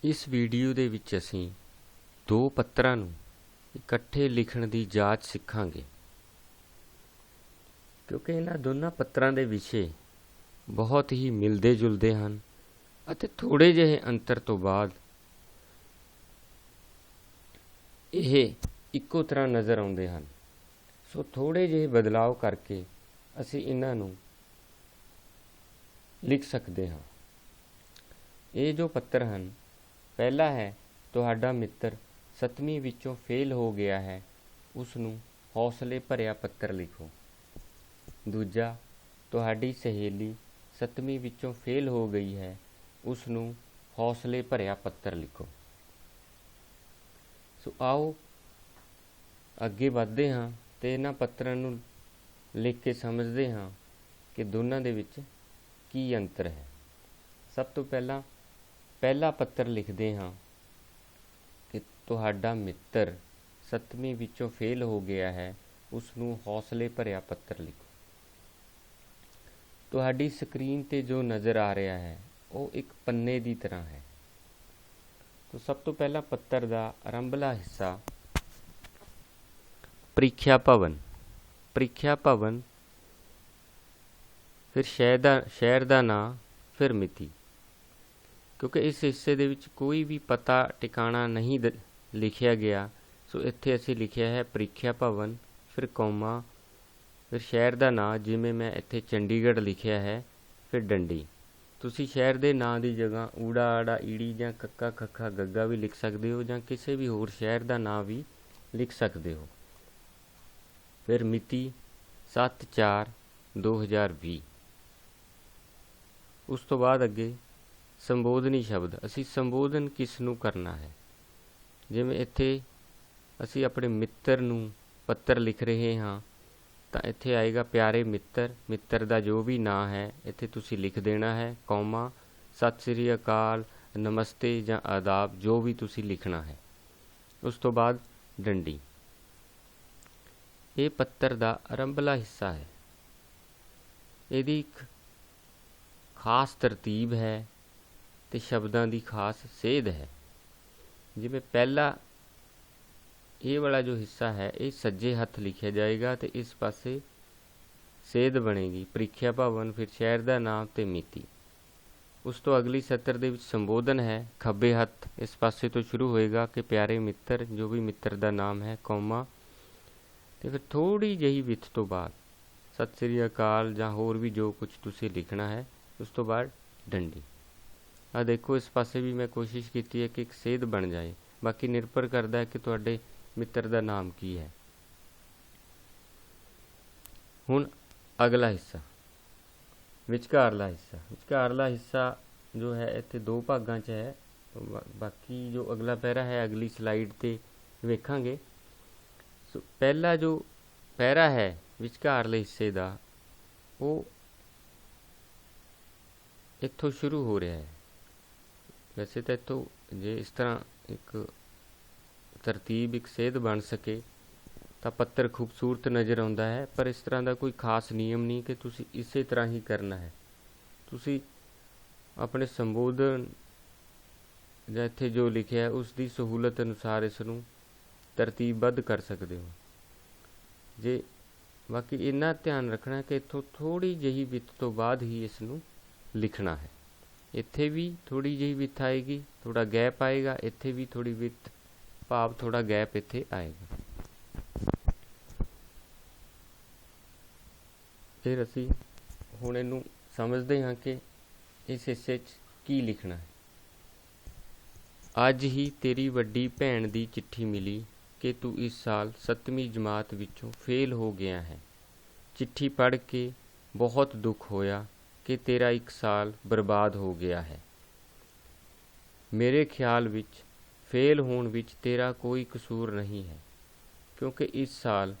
ਇਸ ਵੀਡੀਓ ਦੇ ਵਿੱਚ ਅਸੀਂ ਦੋ ਪੱਤਰਾਂ ਨੂੰ ਇਕੱਠੇ ਲਿਖਣ ਦੀ ਜਾਂਚ ਸਿੱਖਾਂਗੇ, ਕਿਉਂਕਿ ਇਹਨਾਂ ਦੋਨਾਂ ਪੱਤਰਾਂ ਦੇ ਵਿਸ਼ੇ ਬਹੁਤ ਹੀ ਮਿਲਦੇ ਜੁਲਦੇ ਹਨ ਅਤੇ ਥੋੜ੍ਹੇ ਜਿਹੇ ਅੰਤਰ ਤੋਂ ਬਾਅਦ ਇਹ ਇੱਕੋ ਤਰ੍ਹਾਂ ਨਜ਼ਰ ਆਉਂਦੇ ਹਨ। ਸੋ ਥੋੜ੍ਹੇ ਜਿਹੇ ਬਦਲਾਅ ਕਰਕੇ ਅਸੀਂ ਇਹਨਾਂ ਨੂੰ ਲਿਖ ਸਕਦੇ ਹਾਂ। ਇਹ ਜੋ ਪੱਤਰ ਹਨ, ਪਹਿਲਾ ਹੈ ਤੁਹਾਡਾ ਮਿੱਤਰ 7ਵੀਂ ਵਿੱਚੋਂ ਫੇਲ ਹੋ ਗਿਆ ਹੈ, ਉਸ ਨੂੰ ਹੌਸਲੇ ਭਰਿਆ ਪੱਤਰ ਲਿਖੋ। ਦੂਜਾ, ਤੁਹਾਡੀ ਸਹੇਲੀ 7ਵੀਂ ਵਿੱਚੋਂ ਫੇਲ ਹੋ ਗਈ ਹੈ, ਉਸ ਨੂੰ ਹੌਸਲੇ ਭਰਿਆ ਪੱਤਰ ਲਿਖੋ। ਸੋ ਆਓ ਅੱਗੇ ਵੱਧਦੇ ਹਾਂ ਤੇ ਇਹਨਾਂ ਪੱਤਰਾਂ ਨੂੰ ਲਿਖ ਕੇ ਸਮਝਦੇ ਹਾਂ ਕਿ ਦੋਨਾਂ ਦੇ ਵਿੱਚ ਕੀ ਅੰਤਰ ਹੈ। ਸਭ ਤੋਂ ਪਹਿਲਾਂ ਪਹਿਲਾ ਪੱਤਰ ਲਿਖਦੇ ਹਾਂ ਕਿ ਤੁਹਾਡਾ ਮਿੱਤਰ 7ਵੀਂ ਵਿੱਚੋਂ ਫੇਲ ਹੋ ਗਿਆ ਹੈ, ਉਸ ਨੂੰ ਹੌਸਲੇ ਭਰਿਆ ਪੱਤਰ ਲਿਖੋ। ਤੁਹਾਡੀ ਸਕਰੀਨ ਤੇ ਜੋ ਨਜ਼ਰ ਆ ਰਿਹਾ ਹੈ ਉਹ ਇੱਕ ਪੰਨੇ ਦੀ ਤਰ੍ਹਾਂ ਹੈ। तो सब तो पहला पत्तर का आरंभला हिस्सा ਪ੍ਰੀਖਿਆ ਭਵਨ। ਪ੍ਰੀਖਿਆ ਭਵਨ, ਫਿਰ ਸ਼ਹਿਰ ਦਾ ਨਾਂ, ਫਿਰ ਮਿਤੀ। ਕਿਉਂਕਿ ਇਸ ਹਿੱਸੇ ਦੇ ਵਿੱਚ ਕੋਈ ਵੀ ਪਤਾ ਟਿਕਾਣਾ ਨਹੀਂ ਲਿਖਿਆ ਗਿਆ, ਸੋ ਇੱਥੇ ਅਸੀਂ ਲਿਖਿਆ ਹੈ ਪ੍ਰੀਖਿਆ ਭਵਨ, ਫਿਰ ਕੌਮਾ, ਫਿਰ ਸ਼ਹਿਰ ਦਾ ਨਾਂ, ਜਿਵੇਂ ਮੈਂ ਇੱਥੇ ਚੰਡੀਗੜ੍ਹ ਲਿਖਿਆ ਹੈ, ਫਿਰ ਡੰਡੀ। ਤੁਸੀਂ ਸ਼ਹਿਰ ਦੇ ਨਾਂ ਦੀ ਜਗ੍ਹਾ ਊੜਾ ਆੜਾ ਈੜੀ ਜਾਂ ਕੱਕਾ ਖੱਖਾ ਗੱਗਾ ਵੀ ਲਿਖ ਸਕਦੇ ਹੋ, ਜਾਂ ਕਿਸੇ ਵੀ ਹੋਰ ਸ਼ਹਿਰ ਦਾ ਨਾਂ ਵੀ ਲਿਖ ਸਕਦੇ ਹੋ। ਫਿਰ ਮਿਤੀ 7/4/2020। ਉਸ ਤੋਂ ਬਾਅਦ ਅੱਗੇ ਸੰਬੋਧਨੀ ਸ਼ਬਦ। ਅਸੀਂ ਸੰਬੋਧਨ ਕਿਸ ਨੂੰ ਕਰਨਾ ਹੈ, ਜਿਵੇਂ ਇੱਥੇ ਅਸੀਂ ਆਪਣੇ ਮਿੱਤਰ ਨੂੰ ਪੱਤਰ ਲਿਖ ਰਹੇ ਹਾਂ ਤਾਂ ਇੱਥੇ ਆਏਗਾ ਪਿਆਰੇ ਮਿੱਤਰ, ਮਿੱਤਰ ਦਾ ਜੋ ਵੀ ਨਾਂ ਹੈ ਇੱਥੇ ਤੁਸੀਂ ਲਿਖ ਦੇਣਾ ਹੈ, ਕੌਮਾ, ਸਤਿ ਸ੍ਰੀ ਅਕਾਲ, ਨਮਸਤੇ ਜਾਂ ਆਦਾਬ, ਜੋ ਵੀ ਤੁਸੀਂ ਲਿਖਣਾ ਹੈ। ਉਸ ਤੋਂ ਬਾਅਦ ਡੰਡੀ। ਇਹ ਪੱਤਰ ਦਾ ਆਰੰਭਲਾ ਹਿੱਸਾ ਹੈ। ਇਹਦੀ ਇੱਕ ਖਾਸ ਤਰਤੀਬ ਹੈ ਤੇ ਸ਼ਬਦਾਂ ਦੀ ਖਾਸ ਸੇਧ ਹੈ। ਜਿਵੇਂ ਪਹਿਲਾ ਇਹ ਵਾਲਾ ਜੋ ਹਿੱਸਾ ਹੈ ਇਹ ਸੱਜੇ ਹੱਥ ਲਿਖਿਆ ਜਾਏਗਾ ਤੇ ਇਸ ਪਾਸੇ ਸੇਧ ਬਣੇਗੀ, ਪ੍ਰੀਖਿਆ ਭਵਨ, ਫਿਰ ਸ਼ਹਿਰ ਦਾ ਨਾਮ ਤੇ ਮਿਤੀ। ਉਸ ਤੋਂ ਅਗਲੀ ਸਤਰ ਦੇ ਵਿੱਚ ਸੰਬੋਧਨ ਹੈ, ਖੱਬੇ ਹੱਥ ਇਸ ਪਾਸੇ ਤੋਂ ਸ਼ੁਰੂ ਹੋਏਗਾ ਕਿ ਪਿਆਰੇ ਮਿੱਤਰ, ਜੋ ਵੀ ਮਿੱਤਰ ਦਾ ਨਾਮ ਹੈ, ਕੌਮਾ, ਤੇ ਫਿਰ ਥੋੜ੍ਹੀ ਜਿਹੀ ਵਿੱਥ ਤੋਂ ਬਾਅਦ ਸਤਿ ਸ੍ਰੀ ਅਕਾਲ ਜਾਂ ਹੋਰ ਵੀ ਜੋ ਕੁਝ ਤੁਸੀਂ ਲਿਖਣਾ ਹੈ। ਉਸ ਤੋਂ ਬਾਅਦ ਡੰਡੀ। ਆ ਦੇਖੋ, ਇਸ ਪਾਸੇ ਵੀ ਮੈਂ ਕੋਸ਼ਿਸ਼ ਕੀਤੀ ਹੈ ਕਿ ਇੱਕ ਸੇਧ ਬਣ ਜਾਏ, ਬਾਕੀ ਨਿਰਭਰ ਕਰਦਾ ਹੈ ਕਿ ਤੁਹਾਡੇ ਮਿੱਤਰ ਦਾ ਨਾਮ ਕੀ ਹੈ। ਹੁਣ ਅਗਲਾ ਹਿੱਸਾ, ਵਿਚਕਾਰਲਾ ਹਿੱਸਾ। ਵਿਚਕਾਰਲਾ ਹਿੱਸਾ ਜੋ ਹੈ ਇੱਥੇ ਦੋ ਭਾਗਾਂ 'ਚ ਹੈ, ਬਾਕੀ ਜੋ ਅਗਲਾ ਪੈਰਾ ਹੈ ਅਗਲੀ ਸਲਾਈਡ 'ਤੇ ਵੇਖਾਂਗੇ। ਸੋ ਪਹਿਲਾ ਜੋ ਪੈਰਾ ਹੈ ਵਿਚਕਾਰਲੇ ਹਿੱਸੇ ਦਾ, ਉਹ ਇੱਥੋਂ ਸ਼ੁਰੂ ਹੋ ਰਿਹਾ ਹੈ। ਵੈਸੇ ਤਾਂ ਇੱਥੋਂ ਜੇ ਇਸ ਤਰ੍ਹਾਂ ਇੱਕ ਤਰਤੀਬ, ਇੱਕ ਸੇਧ ਬਣ ਸਕੇ ਤਾਂ ਪੱਤਰ ਖੂਬਸੂਰਤ ਨਜ਼ਰ ਆਉਂਦਾ ਹੈ, ਪਰ ਇਸ ਤਰ੍ਹਾਂ ਦਾ ਕੋਈ ਖਾਸ ਨਿਯਮ ਨਹੀਂ ਕਿ ਤੁਸੀਂ ਇਸੇ ਤਰ੍ਹਾਂ ਹੀ ਕਰਨਾ ਹੈ। ਤੁਸੀਂ ਆਪਣੇ ਸੰਬੋਧਨ ਜਾਂ ਇੱਥੇ ਜੋ ਲਿਖਿਆ ਉਸ ਦੀ ਸਹੂਲਤ ਅਨੁਸਾਰ ਇਸ ਨੂੰ ਤਰਤੀਬਬੱਧ ਕਰ ਸਕਦੇ ਹੋ। ਜੇ ਬਾਕੀ ਇੰਨਾ ਧਿਆਨ ਰੱਖਣਾ ਕਿ ਇੱਥੋਂ ਥੋੜ੍ਹੀ ਜਿਹੀ ਵਿੱਥ ਤੋਂ ਬਾਅਦ ਹੀ ਇਸ ਨੂੰ ਲਿਖਣਾ ਹੈ। ਇੱਥੇ ਵੀ ਥੋੜ੍ਹੀ ਜਿਹੀ ਵਿੱਥ ਆਏਗੀ, ਥੋੜ੍ਹਾ ਗੈਪ ਆਏਗਾ, ਇੱਥੇ ਵੀ ਥੋੜ੍ਹੀ ਵਿੱਥ ਭਾਵ ਥੋੜ੍ਹਾ ਗੈਪ ਇੱਥੇ ਆਏਗਾ। ਫਿਰ ਅਸੀਂ ਹੁਣ ਇਹਨੂੰ ਸਮਝਦੇ ਹਾਂ ਕਿ ਇਸ ਹਿੱਸੇ 'ਚ ਕੀ ਲਿਖਣਾ ਹੈ। ਅੱਜ ਹੀ ਤੇਰੀ ਵੱਡੀ ਭੈਣ ਦੀ ਚਿੱਠੀ ਮਿਲੀ ਕਿ ਤੂੰ ਇਸ ਸਾਲ 7ਵੀਂ ਜਮਾਤ ਵਿੱਚੋਂ ਫੇਲ ਹੋ ਗਿਆ ਹੈ। ਚਿੱਠੀ ਪੜ੍ਹ ਕੇ ਬਹੁਤ ਦੁੱਖ ਹੋਇਆ ਕਿ ਤੇਰਾ ਇੱਕ ਸਾਲ ਬਰਬਾਦ ਹੋ ਗਿਆ ਹੈ। ਮੇਰੇ ਖਿਆਲ ਵਿੱਚ ਫੇਲ ਹੋਣ ਵਿੱਚ ਤੇਰਾ ਕੋਈ ਕਸੂਰ ਨਹੀਂ ਹੈ, ਕਿਉਂਕਿ ਇਸ ਸਾਲ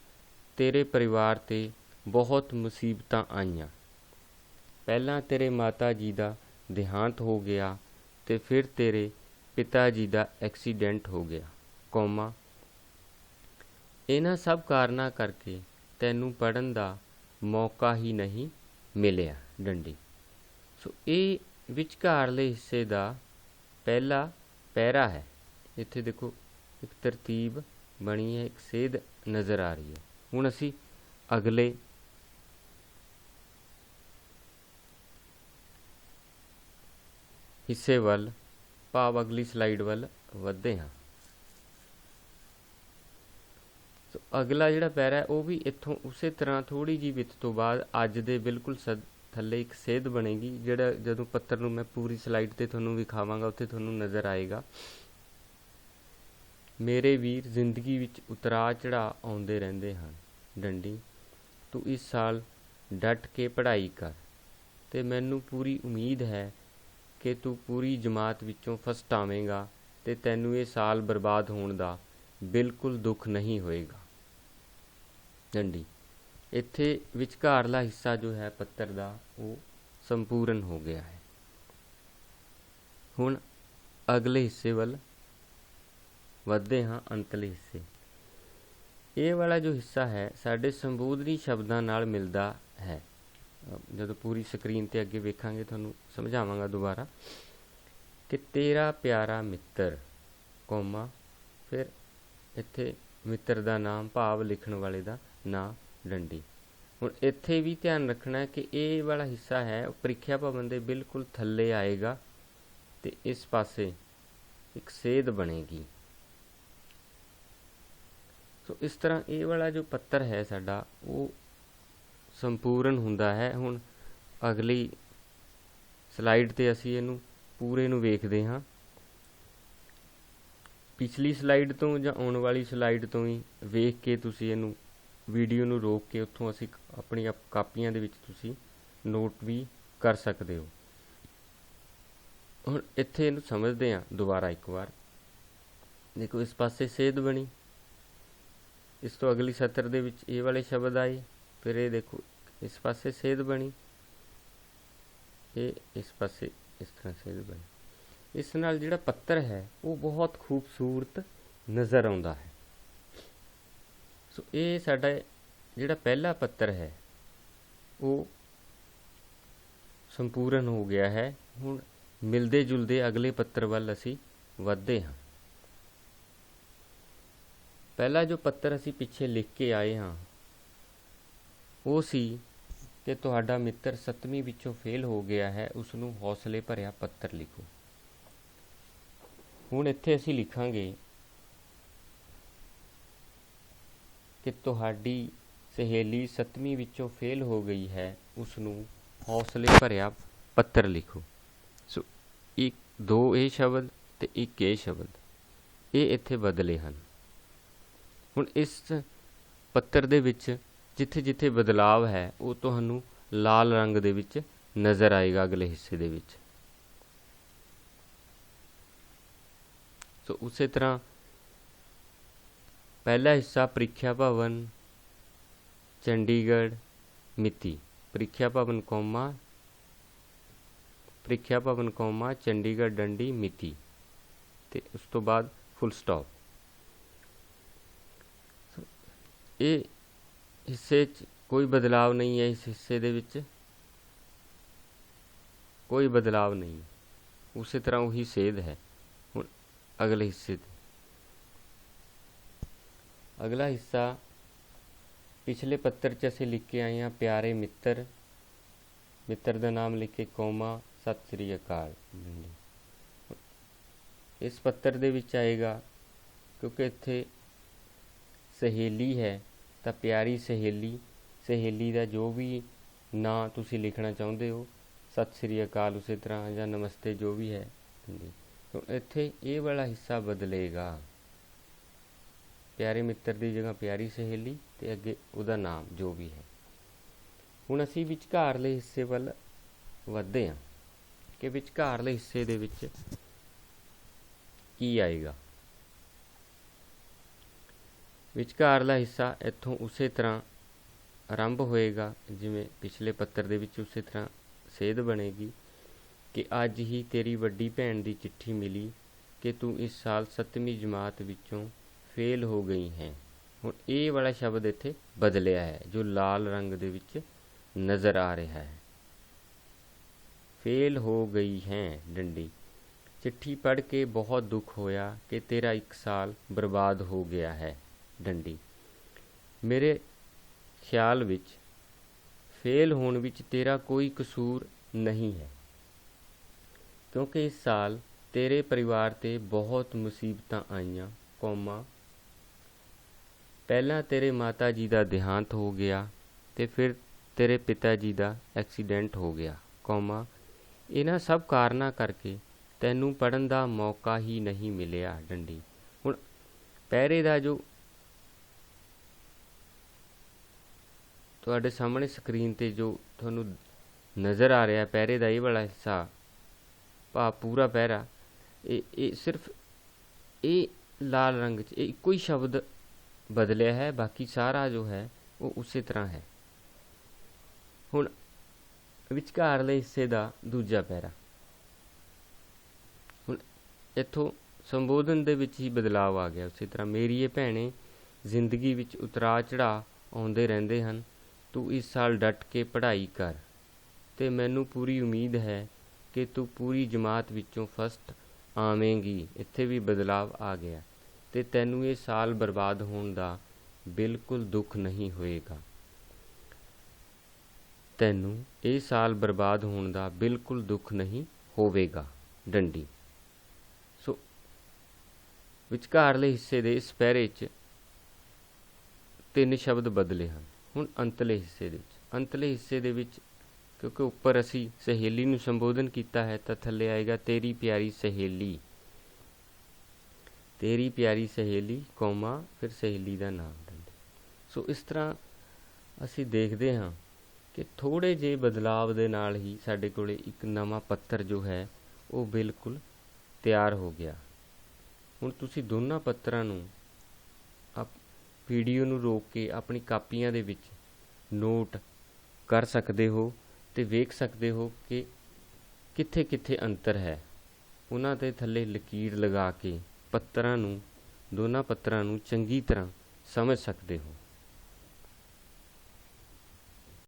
ਤੇਰੇ ਪਰਿਵਾਰ 'ਤੇ ਬਹੁਤ ਮੁਸੀਬਤਾਂ ਆਈਆਂ। ਪਹਿਲਾਂ ਤੇਰੇ ਮਾਤਾ ਜੀ ਦਾ ਦੇਹਾਂਤ ਹੋ ਗਿਆ ਤੇ ਫਿਰ ਤੇਰੇ ਪਿਤਾ ਜੀ ਦਾ ਐਕਸੀਡੈਂਟ ਹੋ ਗਿਆ, ਕੌਮਾ। ਇਹਨਾਂ ਸਭ ਕਾਰਨਾਂ ਕਰਕੇ ਤੈਨੂੰ ਪੜ੍ਹਨ ਦਾ ਮੌਕਾ ਹੀ ਨਹੀਂ ਮਿਲਿਆ, ਡੰਡੀ। ਸੋ ਇਹ ਵਿਚਕਾਰਲੇ ਹਿੱਸੇ ਦਾ ਪਹਿਲਾ पैरा है, इत्थे देखो एक तरतीब बनी है, एक सेध नज़र आ रही है। हुण असी अगले हिस्से वल भाव अगली स्लाइड वल वधदे हाँ। तो अगला जिहड़ा पैरा है वो भी इत्थों उस तरह थोड़ी जी विथ तो बाद अज दे बिल्कुल थल्ले एक सेध बनेगी, जिहड़ा जदों पत्तर नूं मैं पूरी स्लाइड ते तुहानूं विखावांगा उत्थे तुहानूं नज़र आएगा। मेरे वीर जिंदगी विच उतरा चढ़ा आउंदे रहिंदे हन डंडी, तू इस साल डट के पढ़ाई कर ते मैनूं पूरी उम्मीद है कि तू पूरी जमात विचों फस्ट आवेंगा ते तैनूं ये साल बर्बाद होण दा बिल्कुल दुख नहीं होएगा। डंडी इत्थे विचकारला हिस्सा जो है पत्तर दा वो संपूर्ण हो गया है। हुण अगले हिस्से वल वधदे हाँ, अंतले हिस्से। ये वाला जो हिस्सा है साडे संबोधनी शब्दां नाल मिलदा है। जदों पूरी स्क्रीन ते अगे वेखांगे तुहानूं समझावांगा दोबारा कि तेरा प्यारा मित्र कौमा, फिर इत्थे मित्र दा नाम भाव लिखण वाले दा नाम डंडी। हुण इत्थे भी ध्यान रखना है कि ये वाला हिस्सा है प्रीख्या भवन दे बिल्कुल थल्ले आएगा ते इस पासे एक सेध बनेगी। तो इस तरह ये वाला जो पत्तर है साडा वो संपूर्ण हुंदा है। हुण अगली स्लाइड ते असीं इहनूं पूरे नूं वेखदे हाँ। पिछली स्लाइड तो जां आउण वाली स्लाइड तो ही वेख के तुसीं इहनूं वीडियो नूं रोक के उत्थों असीं अपनी कापियां दे विच तुसीं नोट भी कर सकदे हो। हुण इत्थे इहनूं समझदे हाँ दोबारा एक बार। देखो इस पासे सेध बनी, इस तो अगली सत्र दे विच ये वाले शब्द आए, फिर ये देखो इस पासे सेध बनी, ये इस पासे इस तरह सेध बनी। इस नाल जिहड़ा पत्तर है वो बहुत खूबसूरत नज़र आउंदा है। सो ये साडा जिहड़ा पहला पत्तर है वो संपूर्ण हो गया है। हुण मिलदे जुलदे अगले पत्तर वल असीं वधदे हाँ। पहला जो पत्तर असीं पिछे लिख के आए हाँ वो सी कि तुहाडा मित्र 7वीं विचों फेल हो गया है, उसनूं हौसले भरिया पत्तर लिखो। हुण इत्थे असीं लिखांगे कि तुहाडी सहेली 7वीं विचों फेल हो गई है, उसनूं हौसले भरिया पत्तर लिखो। सो एक दो ये शब्द ते एक ये शब्द ये इत्थे बदले हन। हुण इस पत्तर दे विच जिथे जिथे बदलाव है वो तुहानूं लाल रंग दे विच नज़र आएगा अगले हिस्से दे विच। सो उसे तरह पहला हिस्सा प्रीख्या भवन चंडीगढ़ मिति, प्रीख्या भवन कौमा चंडीगढ़ डंडी मिति ते उस तो बाद फुल स्टॉप। ये हिस्से कोई बदलाव नहीं है, इस हिस्से दे विच कोई बदलाव नहीं, उसी तरह वही सेध है। हुण अगले हिस्से अगला हिस्सा पिछले पत्तर च असीं लिख के आए हैं प्यारे मित्र, मित्र का नाम लिख के कौमा सत श्री अकाल। इस पत्तर दे विच आएगा क्योंकि इत्थे सहेली है तो प्यारी सहेली, सहेली का जो भी नाम तुसी लिखना चाहते हो सत श्री अकाल उस तरह या नमस्ते जो भी है। तो इत्थे ये वाला हिस्सा बदलेगा, प्यारे मित्र की जगह प्यारी सहेली ते अगे उहदा नाम जो भी है। हुण असीं विचकारले हिस्से वल वधदे हां कि विचकारले हिस्से दे विच की आएगा। विचकारला हिस्सा इत्थों उस तरह आरंभ होएगा जिवें पिछले पत्तर दे विच उस तरह सेध बनेगी कि अज ही तेरी वड्डी भैन की चिट्ठी मिली कि तू इस साल 7वीं जमात विचों फेल हो गई है। हुण ये वाला शब्द इत्थे बदलिया है जो लाल रंग दे विच नज़र आ रहा है। फेल हो गई हैं डंडी, चिट्ठी पढ़ के बहुत दुख होया कि तेरा 1 साल बर्बाद हो गया है डंडी। मेरे ख्याल विच फेल होने विच तेरा कोई कसूर नहीं है, क्योंकि इस साल तेरे परिवार ते बहुत मुसीबतां आईयां, पहला तेरे माता जी का देहांत हो गया ते फिर तेरे पिता जी का एक्सीडेंट हो गया, इन्हां सब कारणों करके तैनूं पढ़न का मौका ही नहीं मिलिया डंडी। हुण पैरे का जो तुहाडे सामने स्क्रीन ते जो तुहानूं नज़र आ रहा है पैरे का ये वाला हिस्सा भाव पूरा पैरा, ये सिर्फ ये लाल रंग च इक्को ही शब्द बदलिया है, बाकी सारा जो है वो उसी तरह है। हुण विचकारले हिस्से का दूजा पैरा, हुण इत्थों संबोधन दे विच ही बदलाव आ गया। उसी तरह मेरी भैणे जिंदगी विच उतरा चढ़ा आउंदे रहिंदे हन, तू इस साल डट के पढ़ाई कर ते मैनूं पूरी उम्मीद है कि तू पूरी जमात विचों फस्ट आवेंगी। इत्थे भी बदलाव आ गया ते तैनूं ये साल बर्बाद होने का बिल्कुल दुख नहीं होएगा। तैनूं ये साल बर्बाद होने का बिल्कुल दुख नहीं होवेगा डंडी। सो विचकारले हिस्से दे इस पैरे च 3 शब्द बदले हैं। हुण अंतले हिस्से दे विच क्योंकि उपर असी सहेली नूं संबोधन किया है तो थले आएगा तेरी प्यारी सहेली, तेरी प्यारी सहेली फिर सहेली का नाम डंडी। सो इस तरह असी देखते हाँ कि थोड़े जे बदलाव दे नाल ही साडे कोले एक नवां पत्तर जो है वो बिल्कुल तैयार हो गया। हुण तुसी दोनों पत्तरां नूं वीडियो नूं रोक के अपनी कापियां दे विच नोट कर सकते हो ते वेख सकते हो कि कित्थे कित्थे अंतर है। उन्हां दे थल्ले लकीर लगा के पत्तरां नूं दोनों पत्तरां नूं चंगी तरह समझ सकते हो।